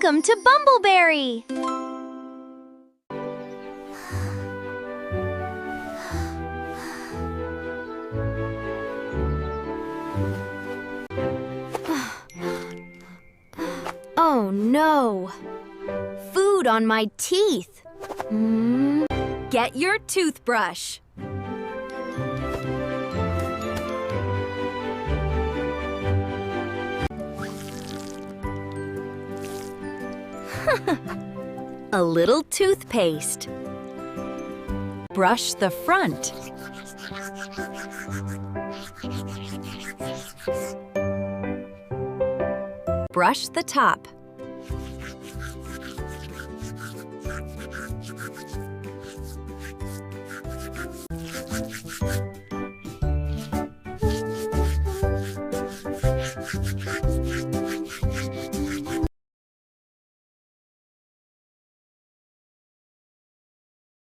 Welcome to Bumbleberry! Oh no! Food on my teeth! Get your toothbrush! A little toothpaste. Brush the front. Brush the top.